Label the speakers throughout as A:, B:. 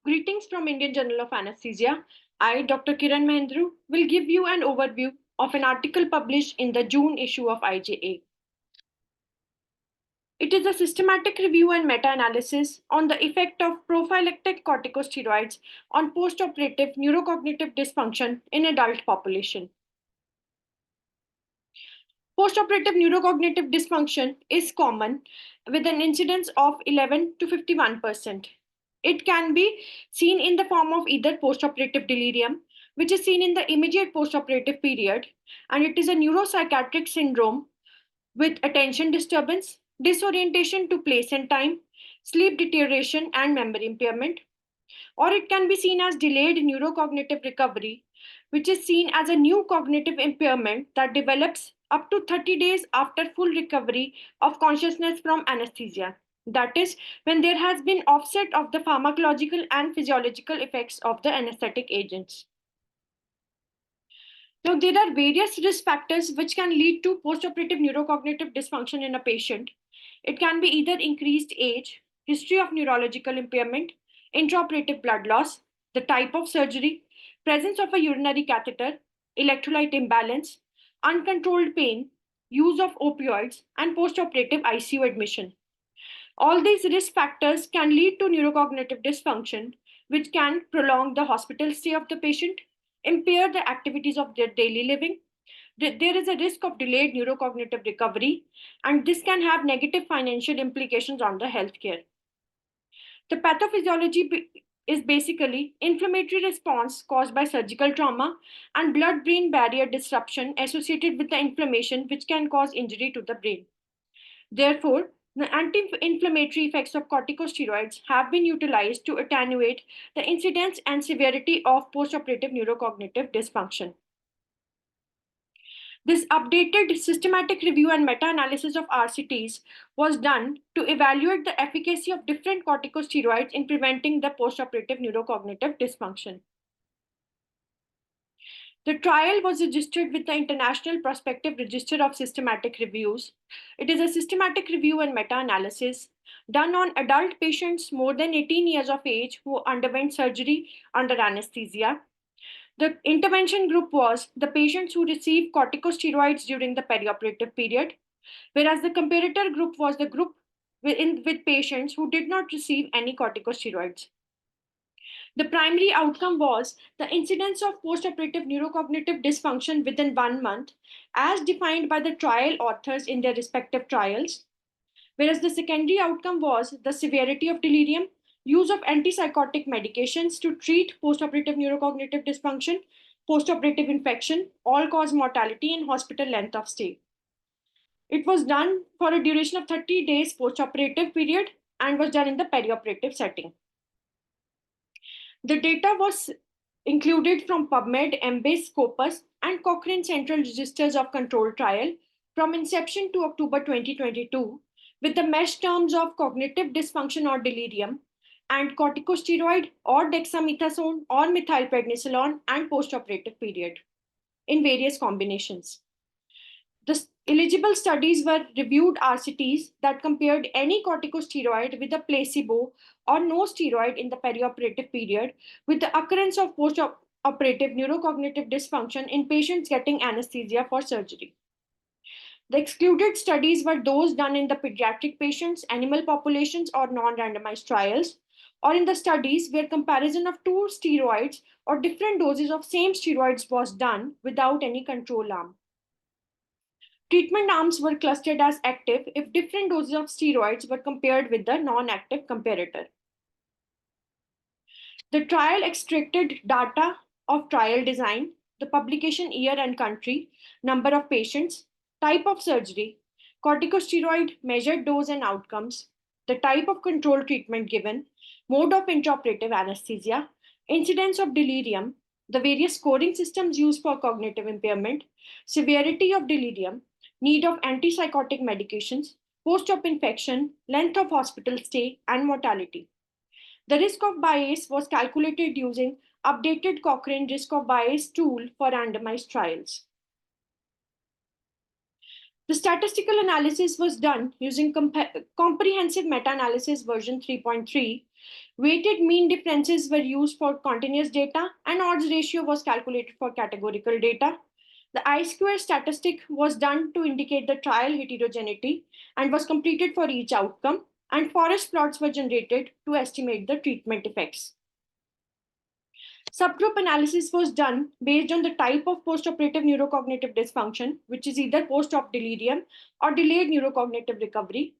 A: Greetings from Indian Journal of Anaesthesia. I, Dr. Kiran Mahendru, will give you an overview of an article published in the June issue of IJA. It is a systematic review and meta-analysis on the effect of prophylactic corticosteroids on postoperative neurocognitive dysfunction in adult population. Postoperative neurocognitive dysfunction is common with an incidence of 11 to 51%. It can be seen in the form of either postoperative delirium, which is seen in the immediate postoperative period, and it is a neuropsychiatric syndrome with attention disturbance, disorientation to place and time, sleep deterioration, and memory impairment. Or it can be seen as delayed neurocognitive recovery, which is seen as a new cognitive impairment that develops up to 30 days after full recovery of consciousness from anesthesia. That is, when there has been offset of the pharmacological and physiological effects of the anesthetic agents. Now, there are various risk factors which can lead to postoperative neurocognitive dysfunction in a patient. It can be either increased age, history of neurological impairment, intraoperative blood loss, the type of surgery, presence of a urinary catheter, electrolyte imbalance, uncontrolled pain, use of opioids, and postoperative ICU admission. All these risk factors can lead to neurocognitive dysfunction, which can prolong the hospital stay of the patient, impair the activities of their daily living. There is a risk of delayed neurocognitive recovery, and this can have negative financial implications on the healthcare. The pathophysiology is basically inflammatory response caused by surgical trauma and blood-brain barrier disruption associated with the inflammation, which can cause injury to the brain. Therefore, the anti-inflammatory effects of corticosteroids have been utilized to attenuate the incidence and severity of postoperative neurocognitive dysfunction. This updated systematic review and meta-analysis of RCTs was done to evaluate the efficacy of different corticosteroids in preventing the postoperative neurocognitive dysfunction. The trial was registered with the International Prospective Register of Systematic Reviews. It is a systematic review and meta-analysis done on adult patients more than 18 years of age who underwent surgery under anesthesia. The intervention group was the patients who received corticosteroids during the perioperative period, whereas the comparator group was the group with patients who did not receive any corticosteroids. The primary outcome was the incidence of postoperative neurocognitive dysfunction within 1 month, as defined by the trial authors in their respective trials, whereas the secondary outcome was the severity of delirium, use of antipsychotic medications to treat postoperative neurocognitive dysfunction, postoperative infection, all-cause mortality, and hospital length of stay. It was done for a duration of 30 days postoperative period and was done in the perioperative setting. The data was included from PubMed, Embase, Scopus, and Cochrane Central Registers of Control Trial from inception to October 2022, with the mesh terms of cognitive dysfunction or delirium and corticosteroid or dexamethasone or methylprednisolone and postoperative period in various combinations. The eligible studies were reviewed RCTs that compared any corticosteroid with a placebo or no steroid in the perioperative period with the occurrence of postoperative neurocognitive dysfunction in patients getting anesthesia for surgery. The excluded studies were those done in the pediatric patients, animal populations, or non-randomized trials, or in the studies where comparison of two steroids or different doses of same steroids was done without any control arm. Treatment arms were clustered as active if different doses of steroids were compared with the non-active comparator. The trial extracted data of trial design, the publication year and country, number of patients, type of surgery, corticosteroid measured dose and outcomes, the type of control treatment given, mode of intraoperative anesthesia, incidence of delirium, the various scoring systems used for cognitive impairment, severity of delirium, need of antipsychotic medications, post-op infection, length of hospital stay, and mortality. The risk of bias was calculated using updated Cochrane risk of bias tool for randomized trials. The statistical analysis was done using comprehensive meta-analysis version 3.3. Weighted mean differences were used for continuous data and odds ratio was calculated for categorical data. The I-square statistic was done to indicate the trial heterogeneity and was completed for each outcome, and forest plots were generated to estimate the treatment effects. Subgroup analysis was done based on the type of postoperative neurocognitive dysfunction, which is either post-op delirium or delayed neurocognitive recovery,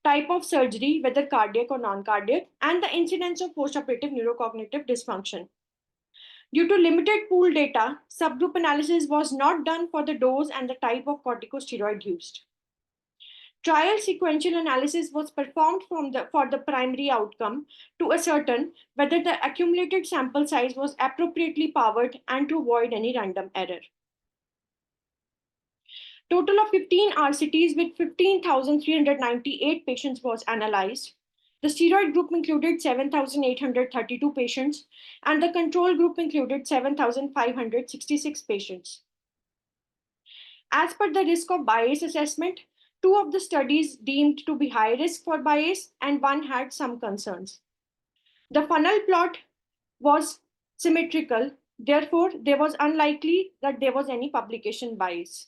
A: type of surgery, whether cardiac or non-cardiac, and the incidence of postoperative neurocognitive dysfunction. Due to limited pool data, subgroup analysis was not done for the dose and the type of corticosteroid used. Trial sequential analysis was performed for the primary outcome to ascertain whether the accumulated sample size was appropriately powered and to avoid any random error. Total of 15 RCTs with 15,398 patients was analyzed. The steroid group included 7,832 patients, and the control group included 7,566 patients. As per the risk of bias assessment, 2 of the studies deemed to be high risk for bias and 1 had some concerns. The funnel plot was symmetrical, therefore, there was unlikely that there was any publication bias.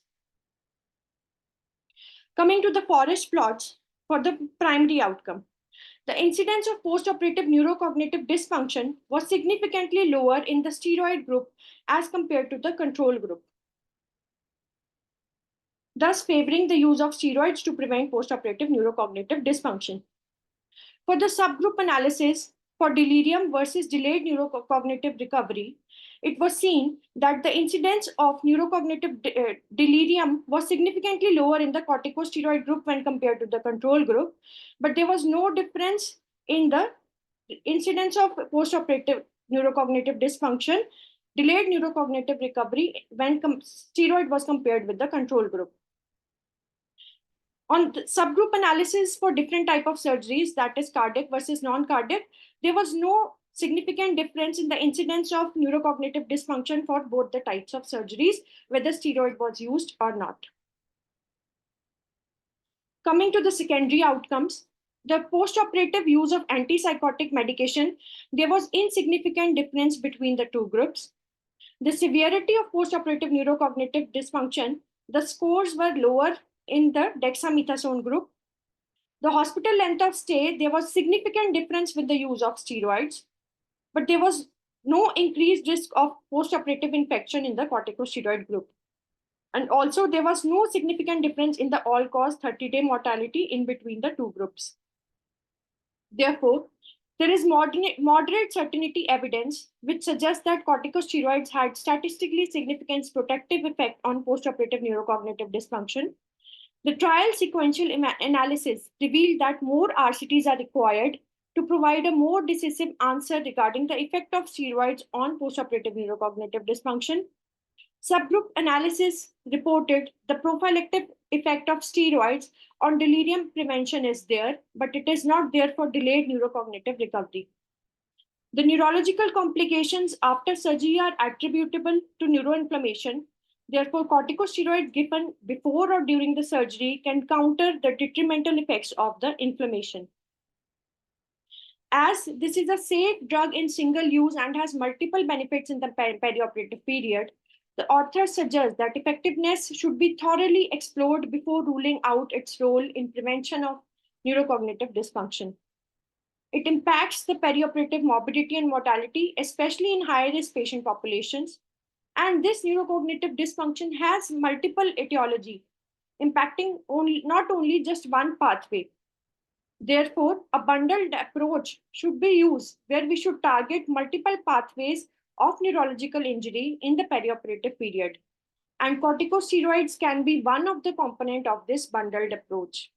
A: Coming to the forest plots for the primary outcome, the incidence of postoperative neurocognitive dysfunction was significantly lower in the steroid group as compared to the control group, thus favoring the use of steroids to prevent postoperative neurocognitive dysfunction. For the subgroup analysis for delirium versus delayed neurocognitive recovery, it was seen that the incidence of neurocognitive delirium was significantly lower in the corticosteroid group when compared to the control group, but there was no difference in the incidence of postoperative neurocognitive dysfunction, delayed neurocognitive recovery when steroid was compared with the control group. On the subgroup analysis for different type of surgeries, that is cardiac versus non-cardiac, there was no significant difference in the incidence of neurocognitive dysfunction for both the types of surgeries, whether steroid was used or not. Coming to the secondary outcomes, the postoperative use of antipsychotic medication, there was insignificant difference between the 2 groups. The severity of postoperative neurocognitive dysfunction, the scores were lower in the dexamethasone group. The hospital length of stay, there was significant difference with the use of steroids, but there was no increased risk of postoperative infection in the corticosteroid group. And also there was no significant difference in the all-cause 30-day mortality in between the 2 groups. Therefore, there is moderate certainty evidence which suggests that corticosteroids had statistically significant protective effect on postoperative neurocognitive dysfunction. The trial sequential analysis revealed that more RCTs are required to provide a more decisive answer regarding the effect of steroids on postoperative neurocognitive dysfunction. Subgroup analysis reported the prophylactic effect of steroids on delirium prevention is there, but it is not there for delayed neurocognitive recovery. The neurological complications after surgery are attributable to neuroinflammation. Therefore, corticosteroid given before or during the surgery can counter the detrimental effects of the inflammation. As this is a safe drug in single use and has multiple benefits in the perioperative period, the author suggests that effectiveness should be thoroughly explored before ruling out its role in prevention of neurocognitive dysfunction. It impacts the perioperative morbidity and mortality, especially in high-risk patient populations. And this neurocognitive dysfunction has multiple etiology, impacting not only just one pathway. Therefore, a bundled approach should be used where we should target multiple pathways of neurological injury in the perioperative period. And corticosteroids can be one of the components of this bundled approach.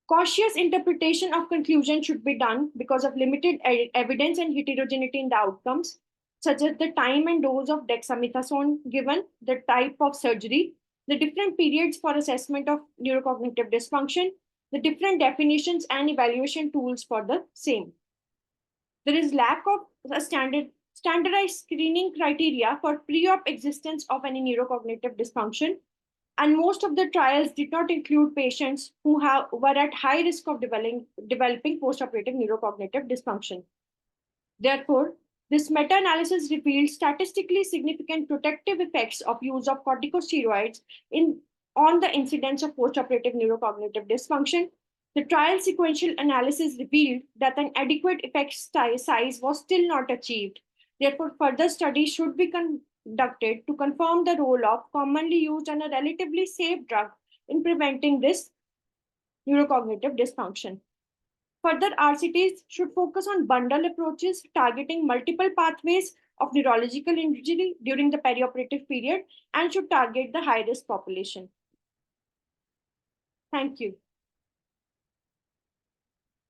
A: Cautious interpretation of conclusion should be done because of limited evidence and heterogeneity in the outcomes, such as the time and dose of dexamethasone given, the type of surgery, the different periods for assessment of neurocognitive dysfunction, the different definitions and evaluation tools for the same. There is lack of a standardized screening criteria for pre-op existence of any neurocognitive dysfunction. And most of the trials did not include patients who were at high risk of developing postoperative neurocognitive dysfunction. Therefore, this meta-analysis revealed statistically significant protective effects of use of corticosteroids on the incidence of postoperative neurocognitive dysfunction. The trial sequential analysis revealed that an adequate effect size was still not achieved. Therefore, further studies should be conducted to confirm the role of commonly used and a relatively safe drug in preventing this neurocognitive dysfunction. Further, RCTs should focus on bundle approaches targeting multiple pathways of neurological injury during the perioperative period and should target the high risk population. Thank you.